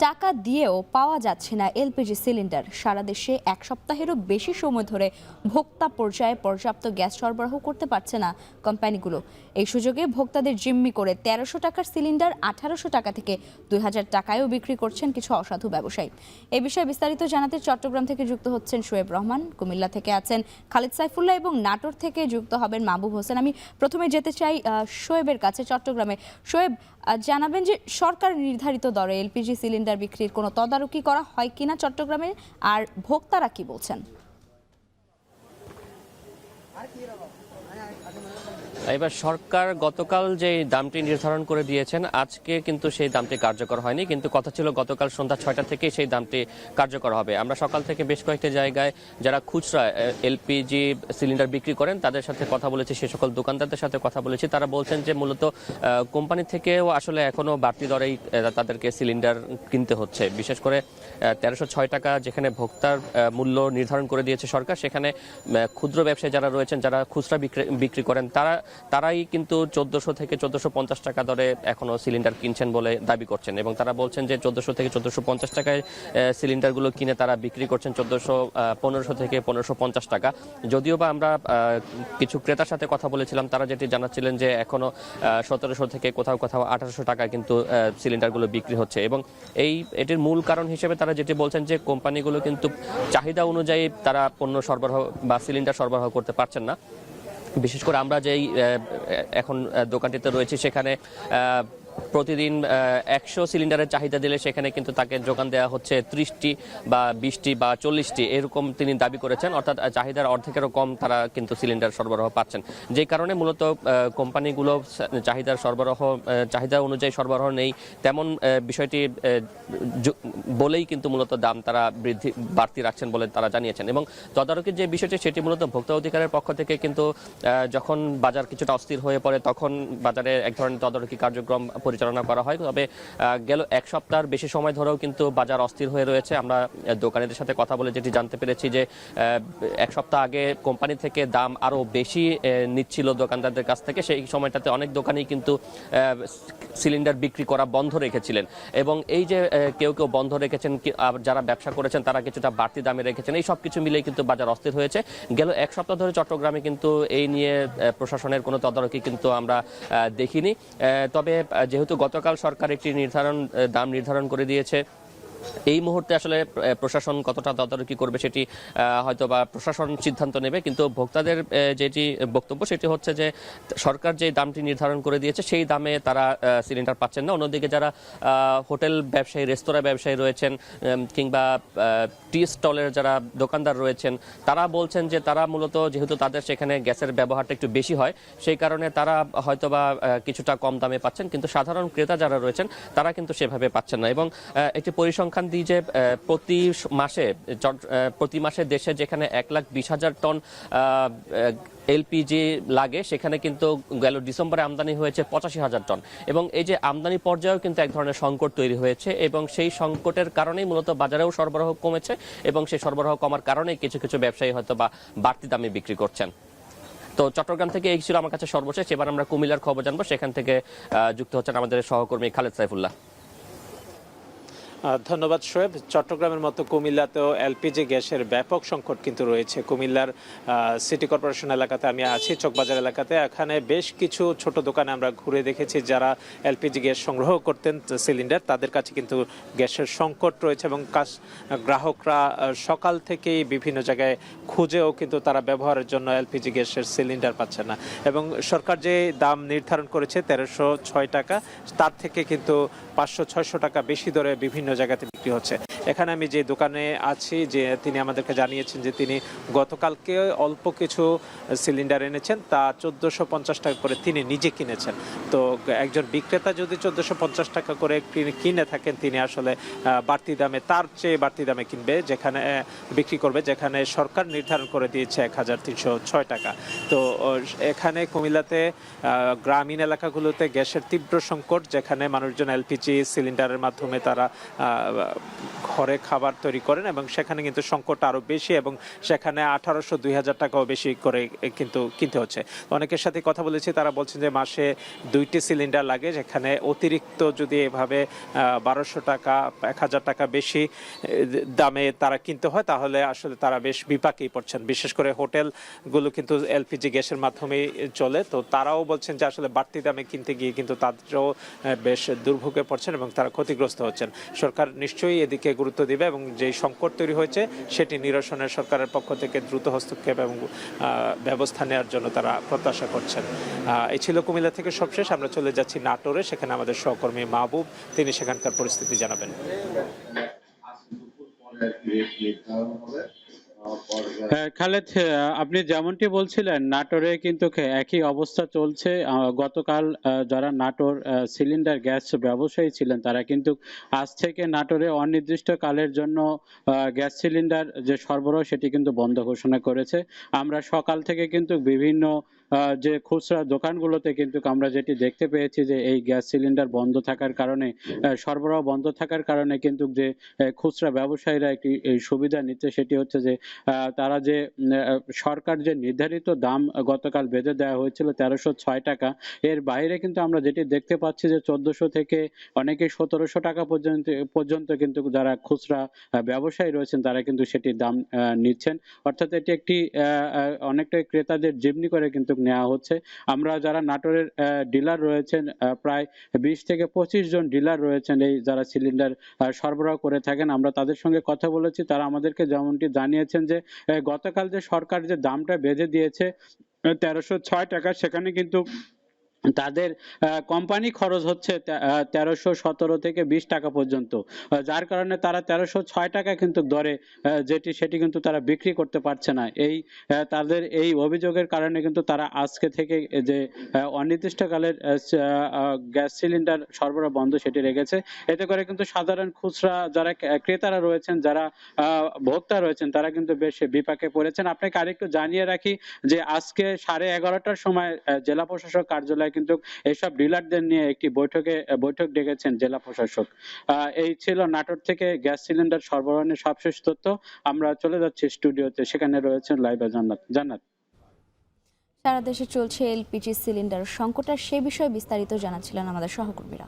টাকা দিয়েও পাওয়া যাচ্ছে না এলপিজি সিলিন্ডার। সারা দেশে এক সপ্তাহেরও বেশি সময় ধরে ভোক্তা পর্যায়ে পর্যাপ্ত গ্যাস সরবরাহ করতে পারছে না কোম্পানিগুলো। এই সুযোগে ভোক্তাদের জিম্মি করে ১৩০০ টাকার সিলিন্ডার ১৮০০ টাকা থেকে ২০০০ টাকায়ও বিক্রি করছেন কিছু অসাধু ব্যবসায়ী। এই বিষয়ে বিস্তারিত জানাতে চট্টগ্রাম থেকে যুক্ত হচ্ছেন শোয়েব রহমান, কুমিল্লা থেকে আছেন খালিদ সাইফুল্লাহ এবং নাটোর থেকে যুক্ত হবেন মাহবুব হোসেন। আমি প্রথমে যেতে চাই শোয়েবের কাছে, চট্টগ্রামে। শোয়েব, জানাবেন যে সরকার নির্ধারিত দরে এলপিজি সিলিন্ডার বিক্রির কোনো তদারকি করা হয় কিনা চট্টগ্রামে, আর ভোক্তারা কি বলছেন? এবার সরকার গতকাল যে দামটি নির্ধারণ করে দিয়েছেন, আজকে কিন্তু সেই দামটি কার্যকর হয়নি, কিন্তু কথা ছিল গতকাল সন্ধ্যা ৬টা থেকে সেই দামটি কার্যকর হবে। আমরা সকাল থেকে বেশ কয়েকটি জায়গায় যারা খুচরা এলপিজি সিলিন্ডার বিক্রি করেন তাদের সাথে কথা বলেছি, সে সকল দোকানদারদের সাথে কথা বলেছি। তারা বলছেন যে মূলত কোম্পানি থেকেও আসলে এখনো বাড়তি দরেই তাদেরকে সিলিন্ডার কিনতে হচ্ছে। বিশেষ করে ১৩০৬ টাকা যেখানে ভোক্তার মূল্য নির্ধারণ করে দিয়েছে সরকার, সেখানে ক্ষুদ্র ব্যবসায়ী যারা রয়েছেন, যারা খুচরা বিক্রি করেন, তারাই কিন্তু ১৪০০ থেকে ১৪৫০ টাকা দরে এখনো সিলিন্ডার কিনছেন বলে দাবি করছেন, এবং তারা বলছেন যে ১৪০০ থেকে ১৪৫০ টাকায় সিলিন্ডারগুলো কিনে তারা বিক্রি করছেন ১৫০০ থেকে ১৫৫০ টাকা। যদিও বা আমরা কিছু ক্রেতার সাথে কথা বলেছিলাম, তারা যেটি জানাচ্ছিলেন যে এখনো ১৭০০ থেকে কোথাও কোথাও ১৮০০ টাকা কিন্তু সিলিন্ডারগুলো বিক্রি হচ্ছে। এবং এটির মূল কারণ হিসেবে তারা যেটি বলছেন যে কোম্পানিগুলো কিন্তু চাহিদা অনুযায়ী তারা পণ্য সরবরাহ বা সিলিন্ডার সরবরাহ করতে পারছেন না। বিশেষ করে আমরা যেই এখন দোকানটিতে রয়েছি, সেখানে প্রতিদিন ১০০ সিলিন্ডারের চাহিদা দিলে সেখানে কিন্তু তাকে যোগান দেওয়া হচ্ছে ৩০টি বা ২০টি বা ৪০টি, এরকম তিনি দাবি করেছেন। অর্থাৎ চাহিদার অর্ধেকেরও কম তারা কিন্তু সিলিন্ডার সরবরাহ পাচ্ছেন, যে কারণে মূলত কোম্পানিগুলো চাহিদা অনুযায়ী সরবরাহ নেই তেমন বিষয়টি বলেই কিন্তু মূলত দাম তারা বাড়তি রাখছেন বলে তারা জানিয়েছেন। এবং তদারকির যে বিষয়টি, সেটি মূলত ভোক্তা অধিকারের পক্ষ থেকে কিন্তু যখন বাজার কিছুটা অস্থির হয়ে পড়ে তখন বাজারে এক ধরনের তদারকি কার্যক্রম পরিচালনা করা হয়। তবে গেল এক সপ্তাহের বেশি সময় ধরেও কিন্তু বাজার অস্থির হয়ে রয়েছে। আমরা দোকানিদের সাথে কথা বলে যেটি জানতে পেরেছি যে এক সপ্তাহ আগে কোম্পানি থেকে দাম আরও বেশি নিচ্ছিল দোকানদারদের কাছ থেকে। সেই সময়টাতে অনেক দোকানি কিন্তু সিলিন্ডার বিক্রি করা বন্ধ রেখেছিলেন, এবং এই যে কেউ কেউ বন্ধ রেখেছেন, যারা ব্যবসা করেছেন তারা কিছুটা বাড়তি দামে রেখেছেন। এই সব কিছু মিলেই কিন্তু বাজার অস্থির হয়েছে। গেল এক সপ্তাহ ধরে চট্টগ্রামে কিন্তু এই নিয়ে প্রশাসনের কোনো তদারকি কিন্তু আমরা দেখিনি। তবে যেহেতু গতকাল সরকার একটি দাম নির্ধারণ করে দিয়েছে, এই মুহূর্তে আসলে প্রশাসন কতটা তদারকি করবে সেটি হয়তো বা প্রশাসন সিদ্ধান্ত নেবে। কিন্তু ভোক্তাদের যেটি বক্তব্য সেটি হচ্ছে যে সরকার যে দামটি নির্ধারণ করে দিয়েছে সেই দামে তারা সিলিন্ডার পাচ্ছেন না। অন্যদিকে যারা হোটেল ব্যবসায়ী, রেস্তোরাঁ ব্যবসায়ী রয়েছেন, কিংবা টি স্টলের যারা দোকানদার রয়েছেন, তারা বলছেন যে তারা মূলত যেহেতু তাদের সেখানে গ্যাসের ব্যবহারটা একটু বেশি হয়, সেই কারণে তারা হয়তো বা কিছুটা কম দামে পাচ্ছেন, কিন্তু সাধারণ ক্রেতা যারা রয়েছেন তারা কিন্তু সেভাবে পাচ্ছেন না। এবং একটি পরিসংখ্যান দিই যে প্রতি মাসে দেশে যেখানে ১,২০,০০০ টন এলপিজি লাগে, সেখানে কিন্তু গেল ডিসেম্বরে আমদানি হয়েছে ৮৫,০০০ টন। এবং এই যে আমদানি পর্যায়েও কিন্তু এক ধরনের সংকট তৈরি হয়েছে, এবং সেই সংকটের কারণেই মূলত বাজারেও সরবরাহ কমেছে, এবং সেই সরবরাহ কমার কারণে কিছু কিছু ব্যবসায়ী হয়তো বা বাড়তি দামে বিক্রি করছেন। তো চট্টগ্রাম থেকে এই ছিল আমার কাছে সর্বশেষ। এবার আমরা কুমিল্লার খবর জানবো, সেখান থেকে যুক্ত হচ্ছেন আমাদের সহকর্মী খালেদ সাইফুল্লাহ। ধন্যবাদ শোয়েব। চট্টগ্রামের মতো কুমিল্লাতেও এলপিজি গ্যাসের ব্যাপক সংকট কিন্তু রয়েছে। কুমিল্লার সিটি কর্পোরেশন এলাকাতে আমি আছি, চকবাজার এলাকাতে। এখানে বেশ কিছু ছোট দোকানে আমরা ঘুরে দেখেছি, যারা এলপিজি গ্যাস সংগ্রহ করতেন সিলিন্ডার, তাদের কাছে কিন্তু গ্যাসের সংকট রয়েছে, এবং গ্রাহকরা সকাল থেকেই বিভিন্ন জায়গায় খুঁজেও কিন্তু তারা ব্যবহারের জন্য এলপিজি গ্যাসের সিলিন্ডার পাচ্ছে না। এবং সরকার যে দাম নির্ধারণ করেছে ১৩০৬ টাকা, তার থেকে কিন্তু ৫০০-৬০০ টাকা বেশি দরে বিভিন্ন জায়গাতে বিক্রি হচ্ছে। এখানে আমি যে দোকানে আছি, যে তিনি আমাদেরকে জানিয়েছেন যে তিনি গতকালকে অল্প কিছু সিলিন্ডার এনেছেন, তা ১৪৫০ টাকা করে তিনি নিজে কিনেছেন। তো একজন বিক্রেতা যদি ১৪৫০ টাকা করে কিনে থাকেন, তিনি আসলে বাড়তি দামে, তার চেয়ে বাড়তি দামে কিনবে, যেখানে বিক্রি করবে, যেখানে সরকার নির্ধারণ করে দিয়েছে ১৩০৬ টাকা। তো এখানে কুমিল্লাতে গ্রামীণ এলাকাগুলোতে গ্যাসের তীব্র সংকট, যেখানে মানুষজন এলপিজি সিলিন্ডারের মাধ্যমে তারা ঘরে খাবার তৈরি করেন এবং সেখানে কিন্তু সংকট আরো বেশি এবং সেখানে 1800-2000 টাকাও বেশি করে কিন্তু কিনতে হচ্ছে। অনেকের সাথে কথা বলেছি, তারা বলছেন যে মাসে 2টি সিলিন্ডার লাগে, যেখানে অতিরিক্ত যদি এভাবে 1200 টাকা 1000 টাকা বেশি দামে তারা কিনতে হয় তাহলে আসলে তারা বেশ বিপাকেই পড়ছেন। বিশেষ করে হোটেলগুলো কিন্তু এলপিজি গ্যাসের মাধ্যমেই চলে, তো তারাও বলছেন যে আসলে বাড়তি দামে কিনতে গিয়ে কিন্তু তাদেরও বেশ দুর্ভোগে পড়ছেন এবং তারা ক্ষতিগ্রস্ত হচ্ছেন। সরকার নিশ্চয়ই এদিকে গুরুত্ব দিবে এবং যে সংকট তৈরি হয়েছে সেটি নিরসনের সরকারের পক্ষ থেকে দ্রুত হস্তক্ষেপ এবং ব্যবস্থা নেওয়ার জন্য তারা প্রত্যাশা করছেন। এই ছিল কুমিল্লা থেকে সবশেষ। আমরা চলে যাচ্ছি নাটোরে, সেখানে আমাদের সহকর্মী মাহবুব, তিনি সেখানকার পরিস্থিতি জানাবেন। খালেদ, আপনি যেমনটি বলছিলেন নাটোরে কিন্তু একই অবস্থা চলছে। গতকাল যারা নাটোর সিলিন্ডার গ্যাস ব্যবসায়ী ছিলেন তারা কিন্তু আজ থেকে নাটোরে অনির্দিষ্টকালের জন্য গ্যাস সিলিন্ডার যে সরবরাহ সেটি কিন্তু বন্ধ ঘোষণা করেছে। আমরা সকাল থেকে কিন্তু বিভিন্ন যে খুচরা দোকানগুলোতে কিন্তু আমরা যেটি দেখতে পেয়েছি যে এই গ্যাস সিলিন্ডার বন্ধ থাকার কারণে, সরবরাহ বন্ধ থাকার কারণে কিন্তু যে খুচরা ব্যবসায়ীরা একটি সুবিধা নিচ্ছে, সেটি হচ্ছে যে তারা যে সরকার যে নির্ধারিত দাম গতকাল বেঁধে দেওয়া হয়েছিল 1306 টাকা, এর বাইরে কিন্তু আমরা যেটি দেখতে পাচ্ছি যে 1400 থেকে অনেকে 1700 টাকা পর্যন্ত কিন্তু যারা খুচরা ব্যবসায়ী রয়েছেন তারা কিন্তু সেটির দাম নিচ্ছেন। অর্থাৎ এটি একটি অনেকটাই ক্রেতাদের জিম্মি করে কিন্তু নেওয়া হচ্ছে। আমরা যারা নাটোরের ডিলার রয়েছেন, প্রায় 20 থেকে 25 জন ডিলার রয়েছেন এই যারা সিলিন্ডার সরবরাহ করে থাকেন, আমরা তাদের সঙ্গে কথা বলেছি। তারা আমাদেরকে যেমনটি জানিয়েছেন যে গতকাল যে সরকার যে দামটা বেঁধে দিয়েছে 1306 টাকা, সেখানে কিন্তু তাদের কোম্পানি খরচ হচ্ছে 1317 থেকে 20 টাকা পর্যন্ত, যার কারণে তারা 1306 টাকা কিন্তু দরে সেটি কিন্তু তারা বিক্রি করতে পারছে না। তাদের এই অভিযোগের কারণে কিন্তু তারা আজকে থেকে যে অনির্দিষ্টকালের গ্যাস সিলিন্ডার সরবরাহ বন্ধ সেটি রেখেছে। এতে করে কিন্তু সাধারণ খুচরা যারা ক্রেতারা রয়েছেন, যারা ভোক্তা রয়েছেন, তারা কিন্তু বেশ বিপাকে পড়েছেন। আপনাকে আরেকটু জানিয়ে রাখি যে আজকে 11:30টার সময় জেলা প্রশাসক কার্যালয়ে কিন্তু এইসব ডিলারদের নিয়ে একটি বৈঠক ডেকেছেন জেলা প্রশাসক। এই ছিল নাটোর থেকে গ্যাস সিলিন্ডার সরবরাহ নিয়ে সবশেষ তথ্য। আমরা চলে যাচ্ছি স্টুডিওতে, সেখানে রয়েছেন লাইভা জান্নাত। সারা দেশে চলছে এলপিজি সিলিন্ডার সংকট, আর সে বিষয়ে বিস্তারিত জানাচ্ছিলেন আমাদের সহকর্মীরা।